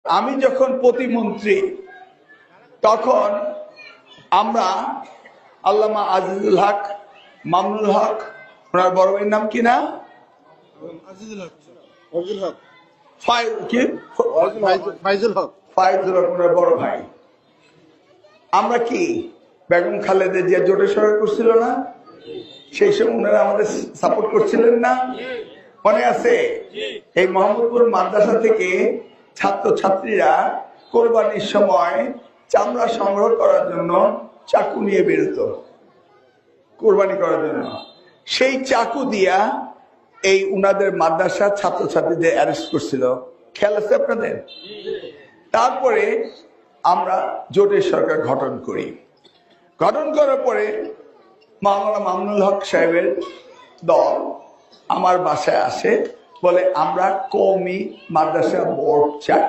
আমি যখন প্রতিমন্ত্রী তখন আমরা আল্লামা আজিজুল হক, মামুনুল হক, ওনার বড় ভাইয়ের নাম কি না, ফাইজুল হক, ওনার বড় ভাই, আমরা কি বেগম খালেদা জিয়া জোটে সরকার করছিল না? সেই সময় ওনারা আমাদের সাপোর্ট করছিলেন না? মনে আছে? এই মোহাম্মদপুর মাদ্রাসা থেকে ছাত্রছাত্রীরা কোরবানির সময় চামড়া সংগ্রহ করার জন্য চাকু নিয়ে বেরোতো কোরবানি করার জন্য। সেই চাকু দিয়া এই উনাদের মাদ্রাসার ছাত্রছাত্রীদের অ্যারেস্ট করছিল, খেয়াল আছে আপনাদের? তারপরে আমরা জোটের সরকার গঠন করি। গঠন করার পরে মাওলানা মামুনুল হক সাহেবের দল আমার বাসায় আসে, বলে আমরা কওমি মাদ্রাসা বোর্ড চাই।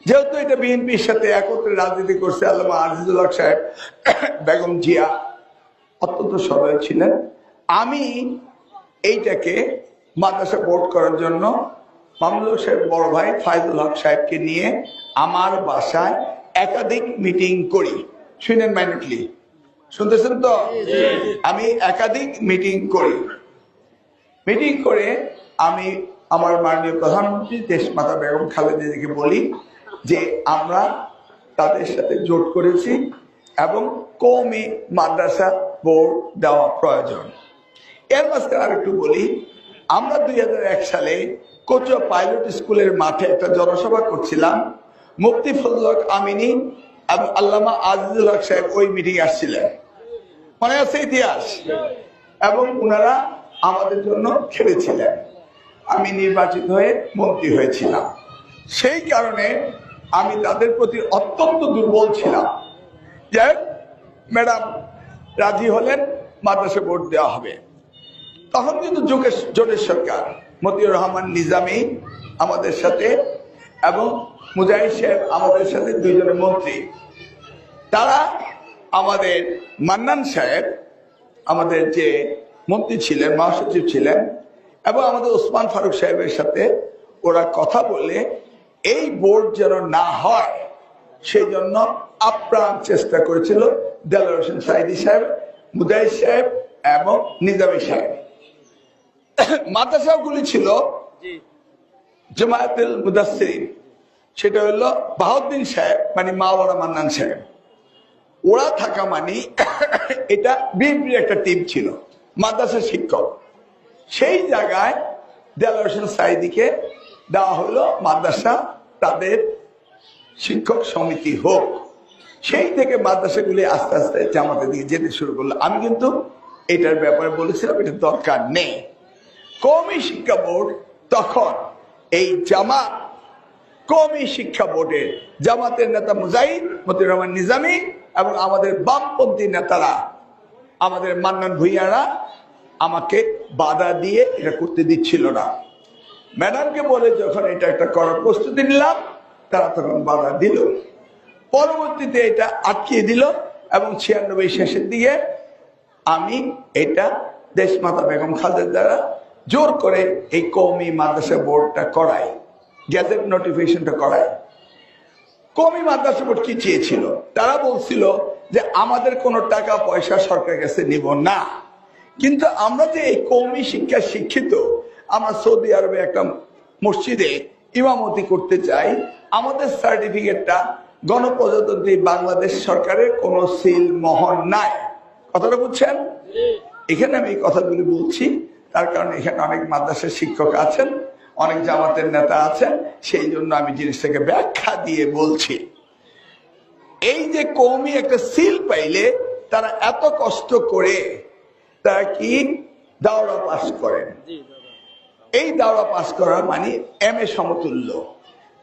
যেহেতু এটা বিএনপির সাথে একত্রে রাজনীতি করছে আল্লামা আজিজুল হক সাহেব, বেগম জিয়া অত্যন্ত সদয় ছিলেন, আমি এইটাকে মাদ্রাসা বোর্ড করার জন্য মামুনুল সাহেব বড় ভাই ফাইজুল হক সাহেবকে নিয়ে আমার বাসায় একাধিক মিটিং করি। শুনেন মাইনটলি, শুনতেছেন তো? আমি একাধিক মিটিং করি। মিটিং করে আমি আমার মাননীয় প্রধানমন্ত্রী দেশমাতা বেগম খালেদা জিয়াকে বলি যে আমরা তাদের সাথে জোট করেছি এবং কওমি মাদ্রাসা বোর্ড দেওয়া প্রয়োজন। এর মাঝখানে আরেকটু বলি, আমরা 2001 সালে কচুয়া পাইলট স্কুলের মাঠে একটা জনসভা করছিলাম। মুফতি ফজলুল হক আমিনী এবং আল্লামা আজিজুল হক সাহেব ওই মিটিং আসছিলেন, মনে আছে ইতিহাস? এবং ওনারা আমাদের জন্য খেলেছিলেন। আমি নির্বাচিত হয়ে মন্ত্রী হয়েছিলাম। সেই কারণে আমি তাদের প্রতি অত্যন্ত দুর্বল ছিলাম। যে ম্যাডাম রাজি হলেন মাদ্রাসা বোর্ড দেওয়া হবে। তখন কিন্তু জোটের সরকার, মতিউর রহমান নিজামী আমাদের সাথে এবং মুজাহিদ সাহেব আমাদের সাথে, দুইজনের মন্ত্রী। তারা আমাদের মান্নান সাহেব আমাদের যে মন্ত্রী ছিলেন, মহাসচিব ছিলেন, এবং আমাদের ওসমান ফারুক সাহেবের সাথে ওরা কথা বলে এই বোর্ড যেন না হয় সেই জন্য আপ্রাণ চেষ্টা করেছিল দেলোয়ার হোসেন সাইদি সাহেব, মুজাহিদ সাহেব এবং নিজামী সাহেব। মাদ্রাসাগুলি ছিল জামায়াতুল মুদাসসিরিন, সেটা হলো বাহাউদ্দিন সাহেব মানে মাওলানা মান্নান সাহেব। ওরা থাকা মানে এটা বিএনপির একটা টিম ছিল, মাদ্রাসা শিক্ষক। সেই জায়গায় দেলোয়ার হোসেন সাইদিকে দেওয়া হলো মাদ্রাসা তাদের শিক্ষক সমিতি হোক। সেই থেকে মাদ্রাসাগুলি আস্তে আস্তে জামাতের দিকে যেতে শুরু করলো। আমি কিন্তু এটার ব্যাপারে বলেছিলাম এটা দরকার নেই। কওমি শিক্ষা বোর্ড তখন এই জামাত, কওমি শিক্ষা বোর্ডের জামাতের নেতা মুজাহিদ, মতিউর রহমান নিজামী এবং আমাদের বামপন্থী নেতারা, আমাদের মান্নান ভূঁইয়ারা আমাকে বাধা দিয়ে এটা করতে দিচ্ছিল না। ম্যাডামকে বলে যখন এটা একটা করার প্রস্তুতি নিলাম, তারা তখন বাধা দিল। পরবর্তীতে এটা আটকিয়ে দিল এবং 96 শেষের দিকে আমি এটা দেশমাতা বেগম খালেদা দ্বারা জোর করে এই কওমি মাদ্রাসা বোর্ডটা করাই, গ্যাজেট নোটিফিকেশনটা করাই। কওমি মাদ্রাসা বোর্ড কি চেয়েছিল? তারা বলছিল যে আমাদের কোনো টাকা পয়সা সরকারের কাছে নিব না, কিন্তু আমরা যে এই কওমি শিক্ষা শিক্ষিত, আমরা সৌদি আরবে একটা মসজিদে ইমামতি করতে চাই, আমাদের সার্টিফিকেটটা গণপ্রজাতন্ত্রী বাংলাদেশ সরকারের কোনো সিল মোহর নাই। কথাটা বুঝছেন? এখানে আমি এই কথাগুলি বলছি তার কারণে এখানে অনেক মাদ্রাসার শিক্ষক আছেন, অনেক জামাতের নেতা আছেন, সেই জন্য আমি জিনিসটাকে ব্যাখ্যা দিয়ে বলছি। এই যে কওমি একটা সিল পাইলে তারা এত কষ্ট করে তারা কি দাওরা পাস করেন। এই দাওরা পাস করা মানে MA সমতুল্য।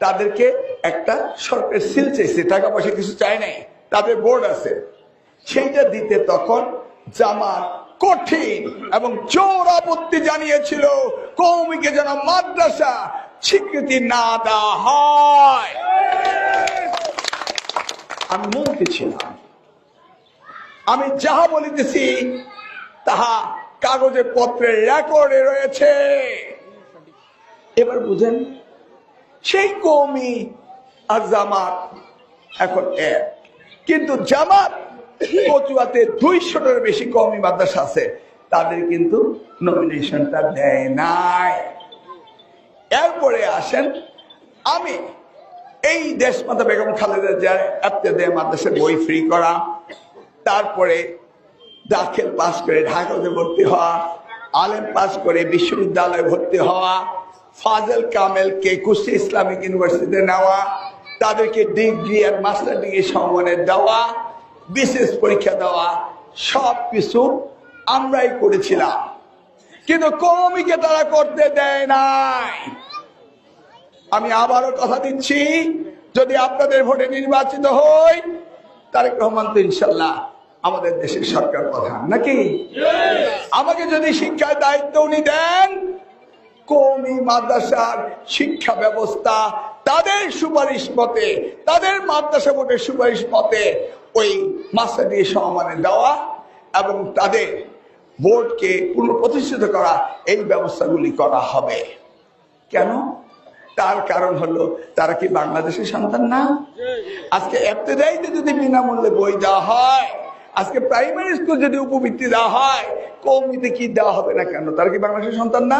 তাদেরকে একটা সরকারের সিল চাইছে, টাকা পয়সা কিছু চায় নাই, তাদের বোর্ড আছে। সেইটা দিতে তখন জামাত কঠিন এবং জোর আপত্তি জানিয়েছিল, কওমিকে যেন মাদ্রাসা স্বীকৃতি না দেওয়া হয়। আমি মন্ত্রী ছিলাম, আমি যাহা বলিতেছি তাহা কাগজে পত্রে রেকর্ডে রয়েছে। এবার বুঝেন, সেই কওমি আর জামাত এখন এক। কিন্তু জামাত কচুয়াতে 200টার বেশি কওমি মাদ্রাসা আছে, তাদের কিন্তু নমিনেশনটা দেয় নাই। এরপরে আসেন, আমি এই দেশমাতা বেগম খালেদা জিয়ার ইবতেদায়ী মাদ্রাসার বই ফ্রি করা, তারপরে দাখিল পাস করে ঢাকাতে ভর্তি হওয়া, আলেম পাস করে বিশ্ববিদ্যালয়ে ভর্তি হওয়া, ফাজেল কামেলকে কুষ্টিয়া ইসলামিক ইউনিভার্সিটিতে নেওয়া, তাদেরকে ডিগ্রি আর মাস্টার ডিগ্রি সম্মানে দেওয়া, বিশেষ পরীক্ষা দেওয়া, সব কিছু আমরাই করেছিলাম। কিন্তু কওমিকে তারা করতে দেয় নাই। আমি আবারও কথা দিচ্ছি, যদি আপনাদের ভোটে নির্বাচিত হই, তারেক রহমান তো ইনশাল্লাহ আমাদের দেশের সরকার প্রধান নাকি? আমাকে যদি শিক্ষার দায়িত্ব উনি দেন, কওমি মাদ্রাসার শিক্ষা ব্যবস্থা তাদের সুপারিশ মতে, তাদের মাদ্রাসা বোর্ডের সুপারিশ মতে ওই মাস্টার ডিগ্রি সম্মানে দেওয়া এবং তাদের বোর্ডকে পুনঃপ্রতিষ্ঠিত করা, এই ব্যবস্থাগুলি করা হবে। কেন? তার কারণ হলো তারা কি বাংলাদেশের সন্তান না? আজকে ইবতেদায়ীতে যদি বিনামূল্যে বই দেওয়া হয়, আজকে প্রাইমারি স্কুল যদি উপবৃত্তি দেওয়া হয়, কওমিতে কি দেওয়া হবে না কেন? তারা কি বাংলাদেশের সন্তান না?